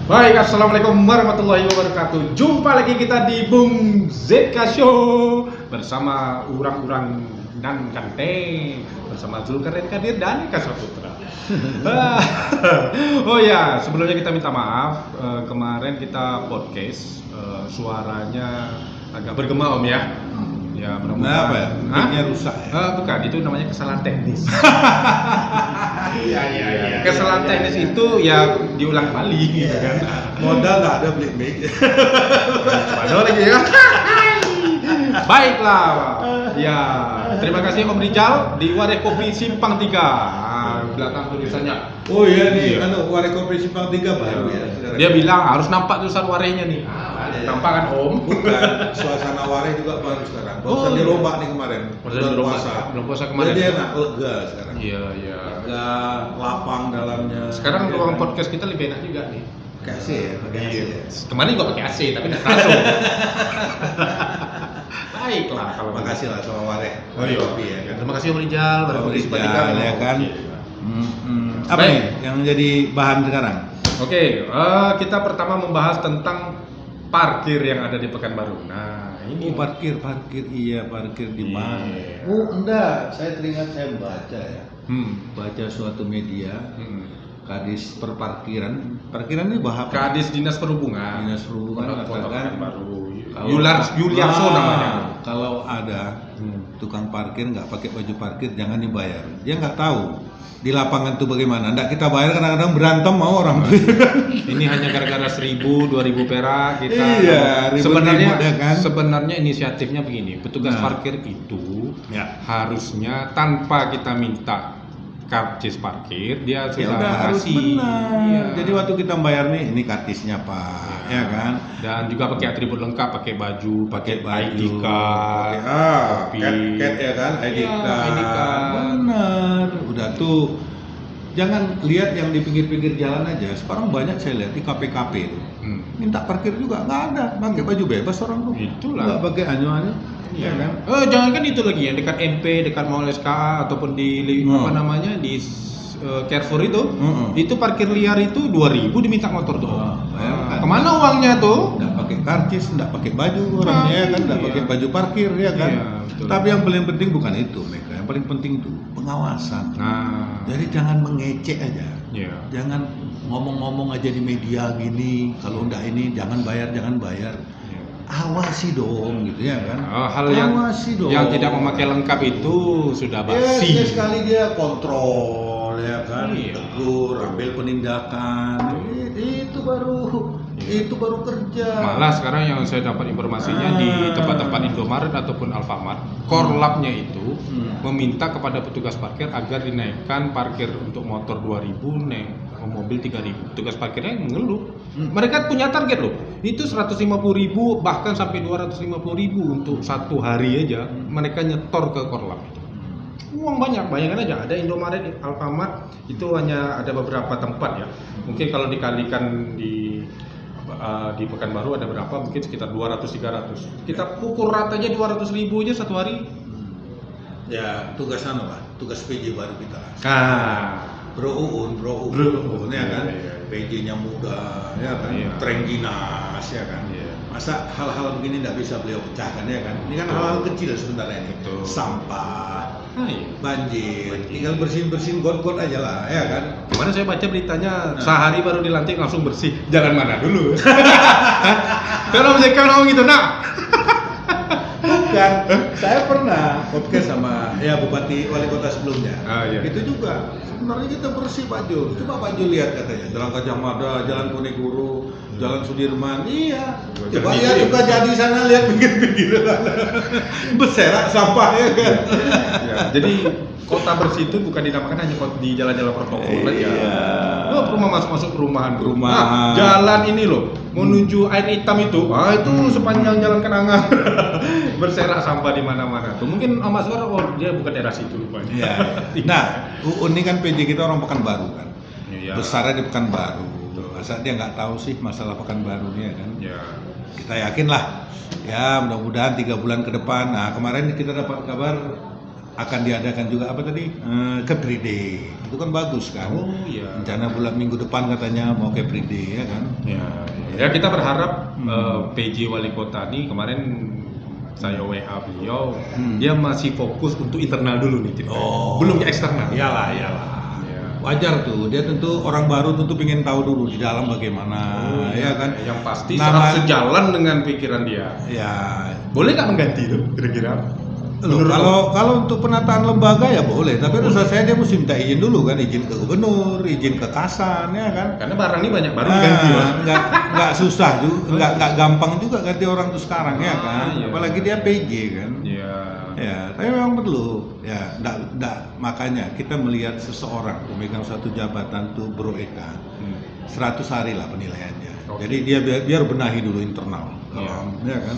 Baik, assalamualaikum warahmatullahi wabarakatuh. Jumpa lagi kita di Bung ZK Show bersama orang-orang dan ganteng, bersama Zulkarnain Kadir dan Eka Saputra. Oh ya, sebelumnya kita minta maaf. Kemarin kita podcast, suaranya agak bergema Om ya. Ya, mudah-mudahan. Apa ya? Mic-nya rusak ya? Bukan, itu namanya kesalahan teknis. Iya. Kesalahan teknis itu ya diulang kembali gitu kan. Modal nggak ada beli mic. Waduh lagi ya. Baiklah. Ya, terima kasih Om Rijal di Wareh Kopi Simpang 3. Belakang tulisannya. Oh iya nih, Wareh Kopi Simpang 3 baru ya. Dia bilang harus nampak tulisan Warehnya nih. Nampak kan Om? Bukan, suasana Wareh juga baru sekarang. Barusan dirombak nih kemarin. Belum puasa kemarin. Jadi enak, lega sekarang. Iya. Lega, lapang dalamnya. Sekarang ruang podcast kita lebih enak juga nih. Pakai AC ya, pakai AC ya. Kemarin juga pakai AC tapi nggak terasa. Baiklah kalau Makasih lah sama Wareh. Oh iya. Kopi ya kan. Terima kasih Om Rijal, Om Rijal ya kan. Apa Baik. nih yang jadi bahan sekarang? Oke, kita pertama membahas tentang parkir yang ada di Pekanbaru. Nah, ini parkir iya parkir di mana? Iya. Oh enggak, saya teringat saya baca ya. Baca suatu media Kadis Perparkiran. Parkiran ini bahas Kadis Dinas Perhubungan. Dinas Perhubungan Kota mengatakan Pekanbaru. Yuliarso namanya. Kalau ada tukang parkir nggak pakai baju parkir jangan dibayar. Dia nggak tahu di lapangan tuh bagaimana. Nggak kita bayar kadang-kadang berantem mau orang. Ini hanya gara-gara 1.000, 2.000 perak kita. Iya, ribut-ribut ya kan? Sebenarnya inisiatifnya begini. Petugas parkir itu harusnya tanpa kita minta karcis parkir dia Ya sudah udah harus ngasih. benar. Iya. Jadi waktu kita bayar nih, ini kartisnya Pak, ya kan? Dan juga pakai atribut lengkap, pakai baju, pakai ID baju, card, pakai cat ya kan, ID Iya, card. ID card. Benar. Udah tuh. Jangan lihat yang di pinggir-pinggir jalan aja. Sekarang banyak saya lihat di KP-KP itu. Minta parkir juga nggak ada, pakai baju bebas orang tuh. Itulah. Nggak pakai anyo-anyo. Iya Ya kan? Jangan kan itu lagi yang dekat MP, dekat Mall SKA ataupun di apa namanya di Carrefour itu parkir liar itu 2.000 diminta motor tuh. Kemana uangnya tuh? Nggak pakai karcis, nggak pakai baju orangnya kan, nggak pakai baju parkir ya kan. Iya, betul. Tapi yang paling penting bukan itu, mereka. Yang paling penting itu pengawasan. Nah, Jadi jangan mengecek aja. iya. Jangan ngomong-ngomong aja di media gini. Kalau nggak ini jangan bayar. Awasi dong gitu ya kan. Hal yang Awasi dong. yang tidak memakai lengkap itu sudah basi. Sekali dia kontrol ya kan, Iya. tegur, ambil penindakan. Itu baru kerja. Malah sekarang yang saya dapat informasinya di tempat-tempat Indomaret ataupun Alfamart, korlapnya itu meminta kepada petugas parkir agar dinaikkan parkir untuk motor 2.000, mobil 3.000. Petugas parkirnya mengeluh. Mereka punya target loh. Itu 150.000 bahkan sampai 250.000 untuk satu hari aja mereka nyetor ke korlap itu. Uang banyak, bayangkan aja ada Indomaret, Alfamart itu hanya ada beberapa tempat ya. Mungkin kalau dikalikan di Pekanbaru ada berapa? Mungkin sekitar 200-300. Kita pukul ratanya 200.000 aja satu hari. Ya tugas tugas PJ baru kita. Bro Uun ya kan, Iya. PJ-nya muda, ya kan, Iya. tren dinas ya kan. Iya. Masa hal-hal begini tidak bisa beliau pecahkan ya kan? Ini kan hal-hal kecil sebenarnya ini. Betul. Sampah, Iya. banjir, tinggal bersihin got-got aja lah, ya kan. Kemarin saya baca beritanya sehari baru dilantik langsung bersih. Jalan mana dulu? Kalau mereka ngomong gitu, Bukan, saya pernah podcast sama Bupati Wali Kota sebelumnya. Iya. Itu juga sebenarnya kita bersih Pak Jul. Coba Pak Jul lihat katanya, Jalan Gajah Mada, Jalan Ponegoro, Jalan Sudirman. Iya. Coba Jalan lihat itu, juga jadi sana lihat pinggir-pinggir berserak sampah ya kan. Ya, jadi kota bersih itu bukan dinamakan hanya di jalan-jalan protokol aja. Iya. Rumah masuk perumahan. Perumahan. Jalan ini loh menuju air hitam itu. Itu sepanjang jalan kenangan berserak sampah di mana-mana. Tuh mungkin Mas War, dia bukan daerah situ rupanya. Iya. Nah, Uun ini kan PJ kita orang Pekanbaru kan. Iya. Besarnya di Pekanbaru. Masa dia nggak tahu sih masalah Pekanbaru ini ya kan? Ya. Kita yakin lah. Ya mudah-mudahan 3 bulan ke depan. Nah kemarin kita dapat kabar akan diadakan juga apa tadi Capri Day. Itu kan bagus kan. Oh iya. Rencana bulan minggu depan katanya mau Capri Day ya kan. Ya kita berharap PJ Wali Kota ini kemarin saya WA beliau, dia masih fokus untuk internal dulu nih, belum ke eksternal. Iyalah. Wajar tuh, dia tentu orang baru tentu ingin tahu dulu di dalam bagaimana, ya kan. Yang pasti sangat sejalan dengan pikiran dia. Ya, boleh nggak mengganti tuh kira-kira? Kalau untuk penataan lembaga ya boleh, tapi menurut saya dia mesti minta izin dulu kan, izin ke gubernur, izin ke Kasan ya kan. Karena barang ini banyak baru diganti loh. Nggak susah juga, nggak gampang juga ganti orang tuh sekarang ya kan. Iya. Apalagi dia PJ kan. Iya. Ya, tapi memang perlu. Ya, makanya kita melihat seseorang pemegang suatu jabatan tuh Bro Eka, 100 hari lah penilaiannya. Jadi dia biar benahi dulu internal. Ya kan.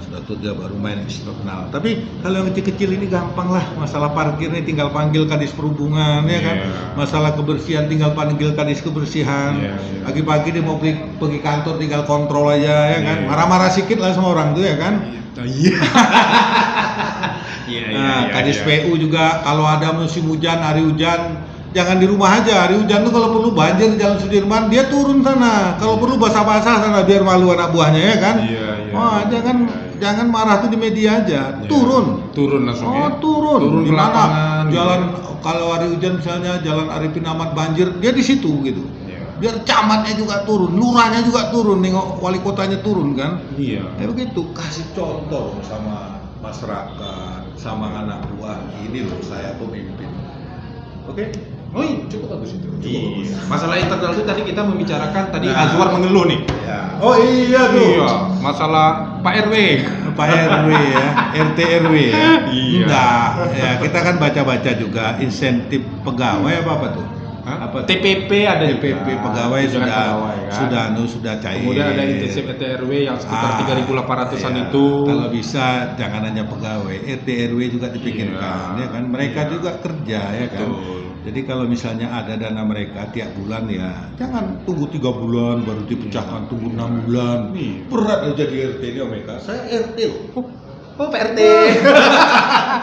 Sudah tuh dia baru main eksternal. Tapi kalau yang kecil-kecil ini gampang lah. Masalah parkir ini tinggal panggil Kadis Perhubungan ya kan. Masalah kebersihan tinggal panggil Kadis Kebersihan. Pagi-pagi dia mau pergi kantor tinggal kontrol aja ya kan. Marah-marah sedikit lah sama orang tuh ya kan. Kadis PU juga kalau ada musim hujan, hari hujan, jangan di rumah aja. Hari hujan tuh kalau perlu banjir di Jalan Sudirman, dia turun sana. Kalau perlu basah-basah sana biar malu anak buahnya ya kan. Jangan marah tuh di media aja. Turun langsung. Turun di mana? Jalan gitu. Kalau hari hujan misalnya Jalan Arifin Ahmad banjir, dia di situ gitu. Biar camatnya juga turun, lurahnya juga turun, nengok wali kotanya turun kan. Ya begitu, kasih contoh sama masyarakat, sama anak buah. Ini loh saya pemimpin. Oke? Oh iya, cukup bagus itu. Bagus. Masalah internal itu tadi kita membicarakan Azwar mengeluh nih. Oh iya tuh. Iya, masalah Pak RW. Pak RW ya, RT RW ya. Iya. Enggak, ya kita kan baca-baca juga insentif pegawai apa tuh? Apa TPP ada TPP juga. Pegawai Kan? sudah cair. Kemudian ada intensif RT RW yang sekitar 3.800-an itu. Kalau bisa jangan hanya pegawai, RT RW juga dipikirkan ya kan. Mereka juga kerja ya kan. Jadi kalau misalnya ada dana mereka tiap bulan ya jangan tunggu 3 bulan baru dipecahkan, tunggu 6 bulan. Berat loh jadi RT ini Omega. Saya RT loh. Oh Pak RT.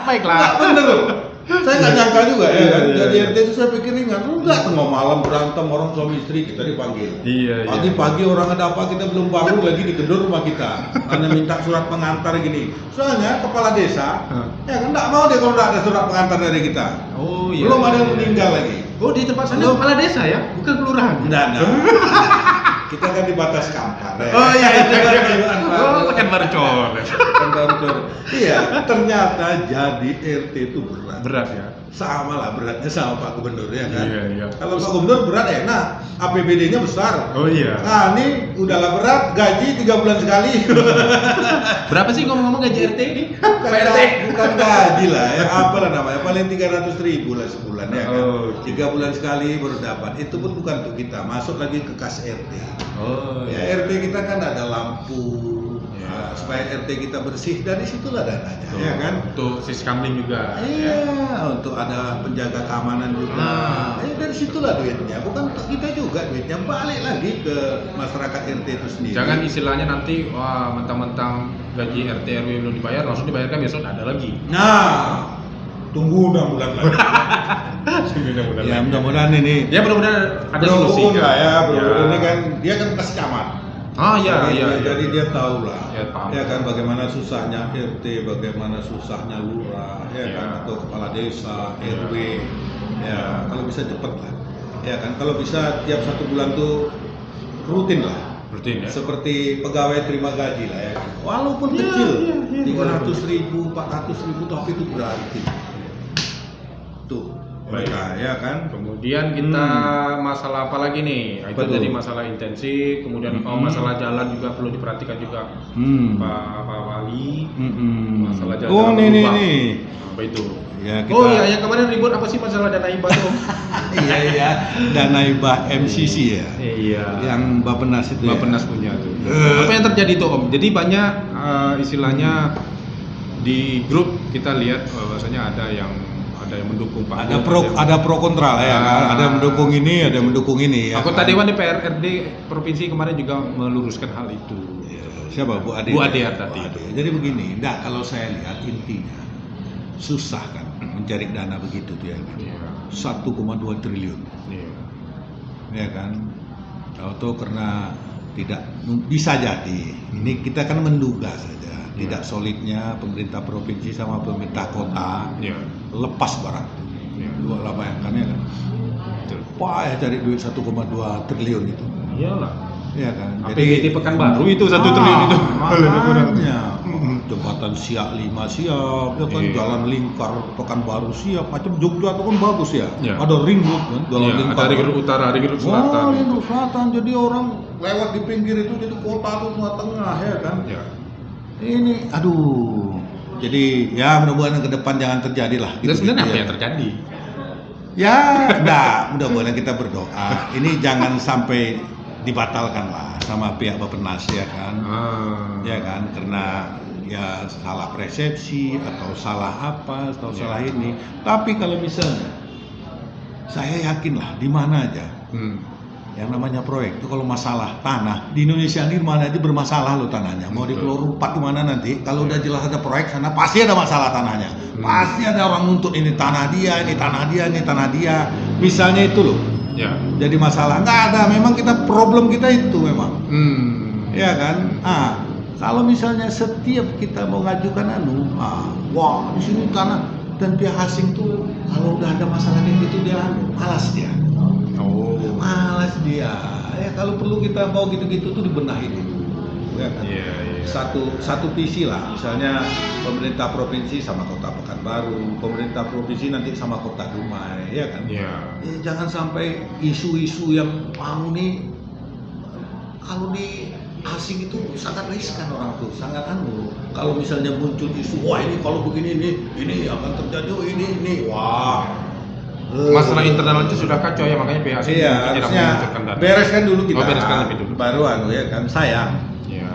Baiklah. Bener loh. Saya nggak nyangka juga ya kan. Jadi RT itu saya pikir ingat enggak tengah malam berantem orang suami istri kita dipanggil. Pagi-pagi orang ada apa kita belum bangun lagi digedor rumah kita. Hanya minta surat pengantar gini. Soalnya kepala desa ya kan nggak mau deh kalau nggak ada surat pengantar dari kita. Belum ada yang meninggal lagi. Oh di tempat sana kepala desa ya, bukan kelurahan. Enggak. Kita kan di batas kampar ya. Oh iya itu kan baru coret. Iya, ternyata jadi RT itu berat. Berat ya. Sama lah beratnya sama Pak Gubernur ya kan. Iya. Kalau Pak Gubernur berat enak, APBD-nya besar. Oh iya. Nah ini udahlah berat, gaji 3 bulan sekali. Berapa sih ngomong-ngomong gaji RT ini? Bukan gaji lah ya, apalah namanya, paling 300.000 lah sebulan ya kan. 3 bulan sekali baru dapat. Itu pun bukan untuk kita, masuk lagi ke kas RT. RT kita kan ada lampu. Supaya RT kita bersih, dari situlah dananya ya kan. Untuk siskamling juga. Iya, untuk ada penjaga keamanan juga. Dari situlah duitnya, bukan untuk kita juga duitnya, balik lagi ke masyarakat RT itu sendiri. Jangan istilahnya nanti wah mentang-mentang gaji RT RW belum dibayar langsung dibayarkan besok ada lagi. Nah, tunggu 6 bulan lagi. Ya mudah-mudahan ini. Ya mudah-mudahan ada solusi. Ini kan dia kan bekas camat. Jadi dia tahu lah, ya kan bagaimana susahnya RT, bagaimana susahnya lurah, ya kan, atau kepala desa, RW, ya kalau bisa cepet lah, ya kan, kalau bisa tiap 1 bulan tuh rutin lah, ya? Seperti pegawai terima gaji lah ya kan, walaupun kecil, 300.000, 400.000 tapi itu berarti, tuh. Mereka ya kan. Kemudian kita masalah apa lagi nih? Itu jadi masalah intensif. Kemudian masalah jalan juga perlu diperhatikan juga Pak Wali. Masalah jalan. Nih. Apa itu? Ya, yang kemarin ribut apa sih masalah dana hibah tuh? Iya. Dana hibah MCC ya. Iya. Yang Bappenas itu. Bappenas punya tuh. Apa yang terjadi tuh Om? Jadi banyak istilahnya di grup kita lihat bahwasanya ada yang mendukung Pak. Ada pro kontra ya kan. Ada yang mendukung ini, ada yang mendukung ini ya. Anggota Dewan DPRD provinsi kemarin juga meluruskan hal itu. Siapa Bu Ade? Bu Ade tadi. Jadi begini, kalau saya lihat intinya susah kan. mencari dana begitu tuh ya kan. Iya. 1,2 triliun. Iya. Ya kan. Atau karena tidak bisa jadi. Ini kita kan menduga saja. Tidak solidnya pemerintah provinsi sama pemerintah kota Iya. lepas barang. Iya. Dua lah bayangkan ya kan. Betul. Wah ya cari duit 1,2 triliun itu. Iyalah. Ya kan. APBD Pekanbaru itu 1 triliun itu. Makanya jembatan Siak 5 siap, ya kan Iya. jalan lingkar Pekanbaru siap, macam Jogja itu kan bagus ya. Iya. Ada ring road kan, jalan Iya, lingkar. ada ring road utara, ring road selatan. Oh, ring road selatan, jadi orang lewat di pinggir itu jadi kota tuh tengah-tengah ya kan. Ya. Ini, aduh. Jadi ya mudah-mudahan ke depan jangan terjadi lah. Dan sebenarnya apa ya. yang terjadi? Ya, enggak, mudah-mudahan kita berdoa. Ini jangan sampai dibatalkan lah sama pihak Bappenas ya kan. Ya kan, karena ya salah persepsi atau salah apa atau Ya. salah ini. Tapi kalau misalnya saya yakin lah di mana aja yang namanya proyek itu kalau masalah tanah di Indonesia ini mana aja bermasalah loh tanahnya. Mau di Betul. Pulau 4 di mana nanti kalau udah jelas ada proyek sana pasti ada masalah tanahnya. Pasti ada orang nuntut ini tanah dia, ini tanah dia, ini tanah dia. Misalnya itu loh. Ya. Jadi masalah nggak ada. Memang kita problem kita itu memang. Ya kan? Kalau misalnya setiap kita mau ngajukan wah di sini tanah dan pihak asing tuh kalau udah ada masalah kayak gitu dia malas dia. Oh. Malas dia. Ya kalau perlu kita mau gitu-gitu tuh dibenahi dulu. Ya kan? Iya, iya. Satu visi lah. Misalnya pemerintah provinsi sama kota Pekanbaru, pemerintah provinsi nanti sama kota Dumai, ya kan? Iya. Jangan sampai isu-isu yang nih kalau di asing itu sangat riskan orang tuh, sangat kalau misalnya muncul isu, wah ini kalau begini ini akan terjadi, ini, wah. Masalah internal itu sudah kacau ya, makanya pihak asing Iya, tidak harusnya menunjukkan dana. bereskan dulu kita. Bereskan lebih dulu. Baru ya kan, sayang. Iya.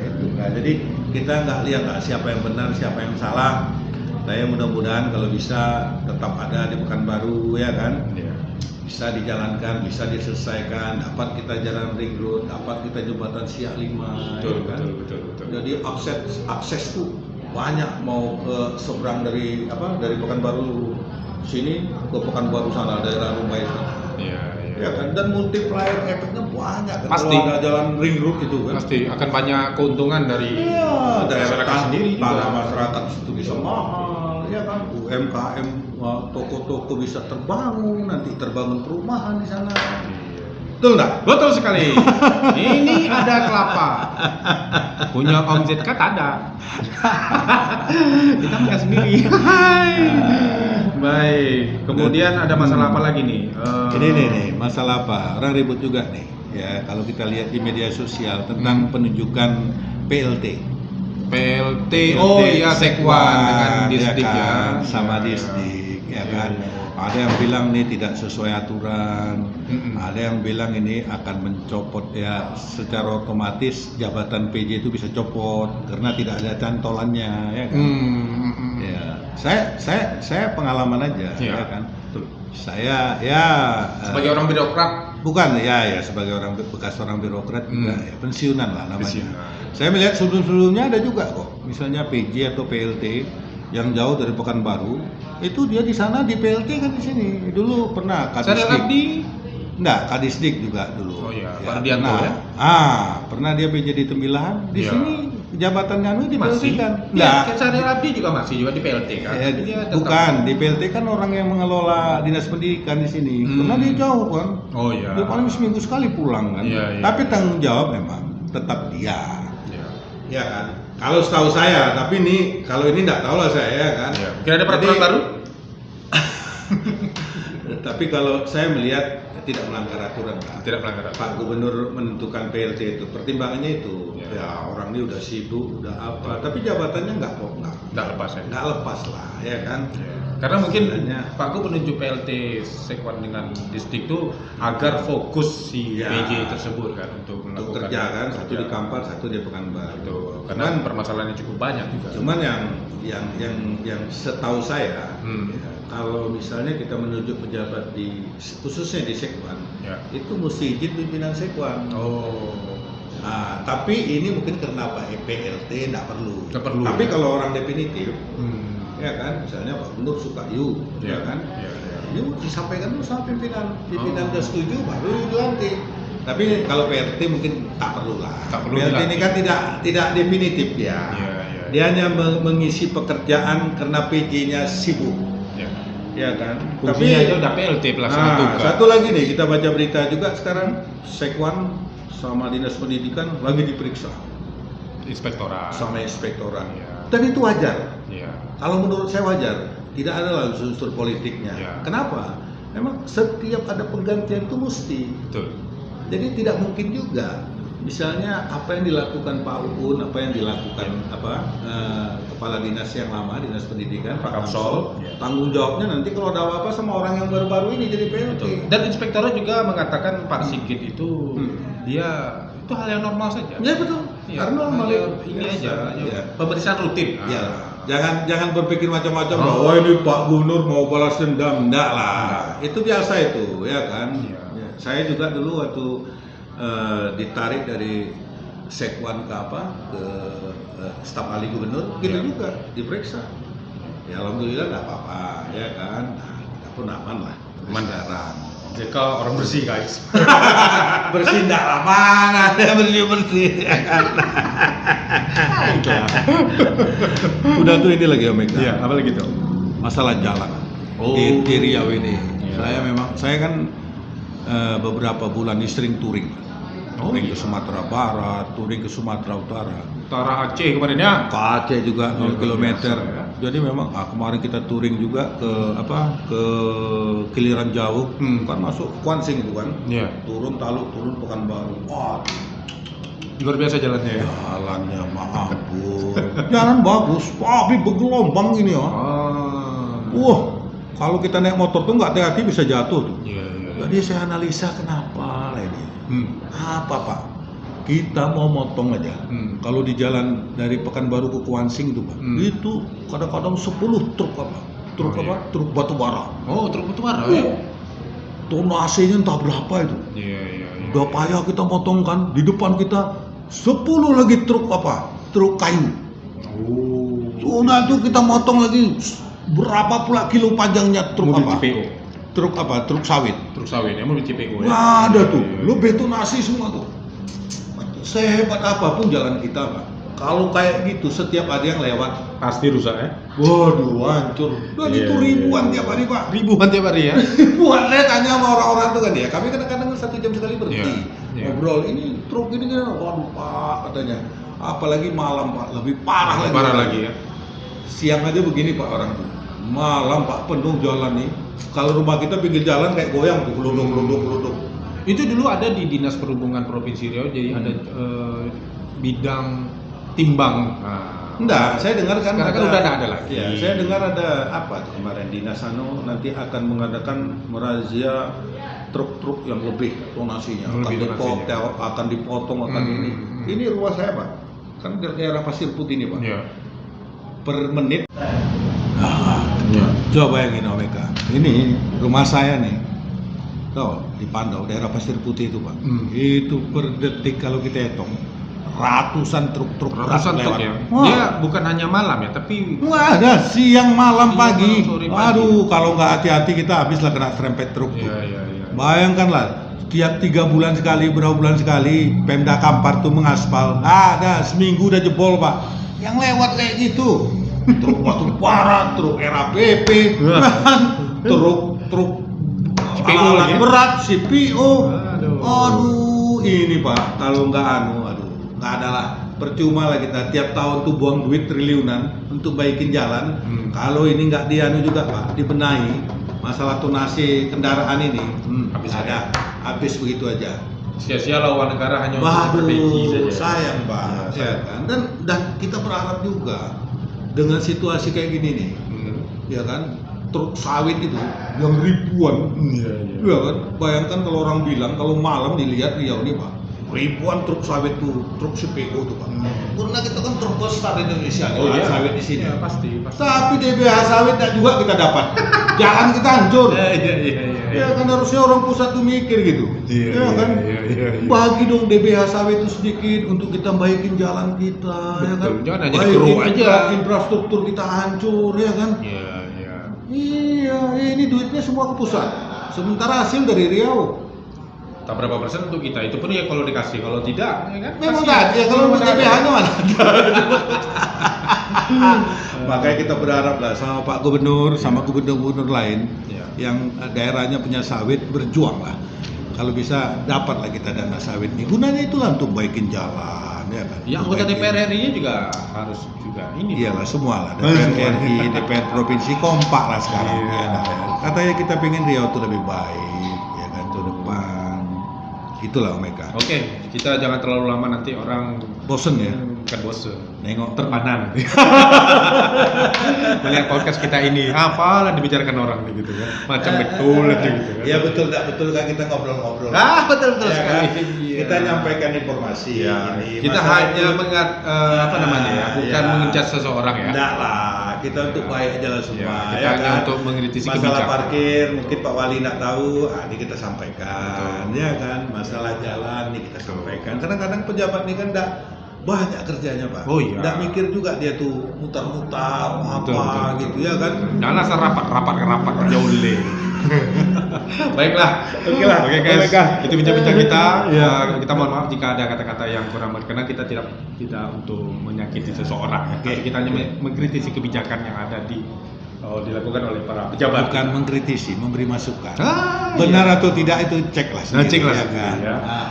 Itu. Nah, jadi kita nggak lihat lah siapa yang benar, siapa yang salah. Saya mudah-mudahan kalau bisa tetap ada di Pekanbaru ya kan. Iya. Bisa dijalankan, bisa diselesaikan, dapat kita jalan ring road, dapat kita jembatan Siak 5 Betul, ya kan? betul. Jadi akses tuh banyak mau ke seberang dari Pekanbaru sini ke Pekanbaru sana, daerah Rumbai sana. Iya. Ya kan, dan multiplier efeknya banyak kan. Pasti. Kalau ada jalan ring road itu kan. Pasti akan banyak keuntungan dari Iya, masyarakat sendiri juga. tanah masyarakat itu bisa mahal, ya kan. UMKM, toko-toko bisa terbangun, nanti terbangun perumahan di sana. Betul nggak? Betul sekali. Ini ada kelapa. Punya Om ZK ada. Kita makan sendiri. Baik. Kemudian ada masalah apa lagi nih? Ini nih, masalah apa? Orang ribut juga nih. Ya, kalau kita lihat di media sosial tentang penunjukan PLT. PLT. Oh iya, Sekwan dengan Disdik kan? ya. Sama Iya, Disdik, ya Iya, kan. iya. Ada yang bilang nih tidak sesuai aturan. Mm-mm. Ada yang bilang ini akan mencopot ya secara otomatis jabatan PJ itu bisa copot karena tidak ada cantolannya, ya kan. Ya, saya pengalaman aja, Iya. ya kan. Betul. Saya ya Sebagai orang birokrat. bukan ya sebagai orang bekas orang birokrat juga ya pensiunan lah namanya. Pensiunan. Saya melihat sebelumnya ada juga kok, misalnya PJ atau PLT yang jauh dari Pekanbaru itu dia di sana di PLT kan di sini dulu pernah Saya Kadisdik. di Enggak, Kadisdik juga dulu. Oh iya, Pak Rudianto pernah. ya? Pernah dia PJ di Tembilahan. Di Iya. sini jabatan kami di PLT masih kan. Enggak. Saya Abdi juga masih juga di PLT kan. Ya, Jadi dia tetap- bukan, di PLT kan orang yang mengelola dinas pendidikan di sini. Karena dia jauh kan. Oh iya. Dia paling seminggu sekali pulang kan. Iya, iya. Tapi tanggung jawab memang tetap dia. Iya. Ya kan. Kalau setahu saya, tapi ini kalau ini enggak tahu lah saya ya kan. Iya. Kira ada peraturan Jadi- baru? Tapi kalau saya melihat tidak melanggar aturan Pak. Tidak melanggar aturan. Pak Gubernur menentukan PLT itu pertimbangannya itu Ya. ya orang ini udah sibuk udah apa tapi jabatannya nggak lepas ya. nggak lepas lah ya kan. Karena mungkin Sebenarnya- Pak Gu menunjuk PLT Sekwan dengan Disdik itu agar fokus si Ya. PJ tersebut kan untuk Untuk melakukan kerja kan satu di kerja. Kampar satu di Pekanbaru. Betul. Karena permasalahannya cukup banyak juga. Cuman yang setahu saya Hmm. ya, kalau misalnya kita menunjuk pejabat khususnya di Sekwan Ya. itu mesti izin pimpinan Sekwan. Oh. Nah, tapi ini mungkin karena apa? PLT nggak perlu. Nggak perlu, Tapi ya. kalau orang definitif, ya kan? Misalnya Pak Gubernur suka you, ya kan? You disampaikan dulu sama pimpinan udah setuju baru dilantik. Tapi kalau PRT mungkin tak perlu lah. PRT ini kan tidak definitif ya. Dia hanya mengisi pekerjaan karena PJ-nya sibuk. Ya kan? Tapi aja udah PLT pelaksana tugas. Satu lagi nih, kita baca berita juga sekarang Sekwan sama Dinas Pendidikan lagi diperiksa. Inspektorat. Sama inspektorat. Dan itu wajar. Kalau menurut saya wajar. Tidak ada lah unsur politiknya. Kenapa? Memang setiap ada penggantian itu mesti. Betul. Jadi tidak mungkin juga. Misalnya apa yang dilakukan Pak Uun, apa yang dilakukan kepala dinas yang lama, dinas pendidikan Pak Kamsol, tanggung jawabnya nanti kalau ada apa-apa sama orang yang baru-baru ini jadi PLT. Dan inspektorat juga mengatakan Pak Sigit itu dia itu hal yang normal saja. Ya betul. Karena normal ini aja. Pemeriksaan rutin. Jangan berpikir macam-macam bahwa ini Pak Gubernur mau balas dendam, enggak lah. Itu biasa itu, ya kan. Saya juga dulu waktu ditarik dari Sekwan ke staf ahli gubernur, gitu juga diperiksa. Ya alhamdulillah nggak apa-apa, ya kan. Nah, kita pun aman lah. Mandaran. Jika orang bersih guys. Bersih enggak lah, mana ada bersih ya kan. Udah tuh ini lagi Om Eka. Iya, apa lagi tuh? Masalah jalan. Di Riau ini. Saya kan beberapa bulan ini sering touring. Touring ke Sumatera Barat, touring ke Sumatera Utara. Utara Aceh kemarin ya? Ke Aceh juga 0 km. Jadi memang kemarin kita touring juga ke Kiliran Jauh, kan masuk Kuansing itu kan. Turun Taluk, turun Pekanbaru. Luar biasa jalannya ya? Jalannya ampun. Jalan bagus, tapi bergelombang ini ya. Wah, kalau kita naik motor tuh nggak hati-hati bisa jatuh tuh. Jadi saya analisa kenapa lah ini. Apa Pak? Kita mau motong aja. Kalau di jalan dari Pekanbaru ke Kuansing itu Pak, itu kadang-kadang 10 truk Truk batu bara. Truk batu bara. Tonasenya entah berapa itu. Udah payah kita motong kan, di depan kita 10 lagi truk kayu. Sudah tuh kita motong lagi berapa pula kilo panjangnya truk CPO. Truk sawit. Truk sawit ya, mobil CPO ya. Nggak ada tuh, lu betonasi semua tuh. Sehebat apapun jalan kita Pak, kalau kayak gitu setiap ada yang lewat pasti rusak ya. Waduh, hancur. Dan itu ribuan tiap hari Pak. Ribuan tiap hari ya. Ribuan, saya tanya sama orang-orang tuh kan ya. Kami kadang-kadang 1 jam sekali berhenti. Ngobrol, ini truk ini kan, waduh Pak katanya. Apalagi malam Pak, lebih parah lagi. Parah lagi ya. Siang aja begini Pak orang tuh. Malam Pak penuh jalan nih. Kalau rumah kita pinggir jalan kayak goyang tuh, gelundung. Itu dulu ada di Dinas Perhubungan Provinsi Riau, jadi ada bidang timbang. Enggak, saya dengar kan sekarang kan udah ada lagi. Ya, saya dengar ada apa tuh kemarin Dinas nanti akan mengadakan merazia truk-truk yang lebih tonasinya, akan dipotong ini. Ini ruas saya Pak, kan daerah Pasir Putih ini Pak. Per menit. Coba bayangin Om Eka, ini rumah saya nih, di Pandau, daerah Pasir Putih itu Pak. Itu per detik kalau kita hitung ratusan truk lewat. Ya. Dia bukan hanya malam ya, tapi ada siang, malam, pagi. Sore, Aduh, kalau nggak hati-hati kita habislah kena serempet truk. Bayangkanlah, tiap 3 bulan sekali, berapa bulan sekali, Pemda Kampar tuh mengaspal. Ada seminggu udah jebol Pak. Yang lewat kayak gitu. Truk batu bara, truk RAPP, truk alat berat, CPO. Aduh, ini Pak, kalau nggak nggak ada lah. Percuma lah kita tiap tahun tuh buang duit triliunan untuk baikin jalan. Kalau ini nggak juga Pak, dibenahi masalah tonase kendaraan ini, habis begitu aja. Sia-sia lawan negara hanya untuk memperbaiki saja. Sayang Pak, kan? Dan kita berharap juga dengan situasi kayak gini nih, ya kan, truk sawit itu yang ribuan, ya kan, bayangkan kalau orang bilang kalau malam dilihat Riau nih Pak, ribuan truk sawit tuh, truk CPO tuh Pak, karena kita kan truk besar Indonesia, sawit di sini, pasti. Tapi DBH sawit juga kita dapat, jalan kita hancur, Ya kan harusnya orang pusat tuh mikir gitu. Iya, Ya kan? iya. Bagi dong DBH sawit itu sedikit untuk kita baikin jalan kita, ya kan? Betul, jangan hanya Baikin dikeruh aja. infrastruktur kita hancur, ya kan? Iya. Iya, ini duitnya semua ke pusat. Sementara hasil dari Riau. Tak berapa persen untuk kita, itu pun ya kalau dikasih, kalau tidak, ya kan? Memang kasihan. tak, ya kalau Memang untuk ada. DBH-nya mana? Makanya kita berharap lah sama Pak Gubernur, sama gubernur-gubernur lain Iya. yang daerahnya punya sawit, berjuang lah. Kalau bisa dapatlah kita dana sawit nih. Gunanya itulah untuk baikin jalan, ya kan? Ya anggota DPR RI-nya juga harus juga ini. Iyalah semua lah, DPR RI, DPR provinsi kompak lah sekarang. Iya. Ya, nah, katanya kita pengen Riau itu lebih baik, ya kan, ke depan. Itulah Omega. Oke, kita jangan terlalu lama nanti orang Bosen ya, bukan bosen, nengok terpana nanti. Melihat podcast kita ini, apalah dibicarakan orang nih gitu kan, macam betul aja gitu kan. Ya betul kan kita ngobrol-ngobrol. Betul Ya sekali. kan? Iya. Kita nyampaikan informasi. Iya. Ini Kita masalah hanya itu- apa namanya ya, bukan Iya. mengecat seseorang ya. Enggak lah, kita untuk baik aja lah semua. Ya, kita hanya untuk mengkritisi masalah kebijakan. parkir, mungkin Pak Wali nggak tahu, ini kita sampaikan, ya kan. Masalah jalan ini kita sampaikan. Kadang-kadang pejabat ini kan enggak banyak kerjanya Pak. Oh iya. Nggak mikir juga dia tuh mutar-mutar Betul, apa betul. gitu ya kan. Jangan asal rapat jauh le. Baiklah. Oke lah. Oke guys. Baiklah. Itu bincang-bincang kita. Iya. Kita mohon maaf jika ada kata-kata yang kurang berkenan. Kita tidak untuk menyakiti seseorang. Tapi kita hanya mengkritisi kebijakan yang ada dilakukan oleh para pejabat. Bukan mengkritisi, memberi masukan. Iya. Benar atau tidak itu ceklah sendiri. Cek lah ya sendiri, kan? ya. Ah.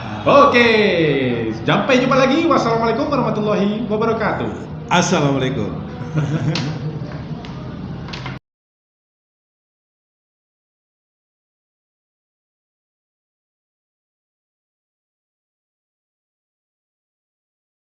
Oke. Sampai jumpa lagi. Wassalamualaikum warahmatullahi wabarakatuh. Assalamualaikum.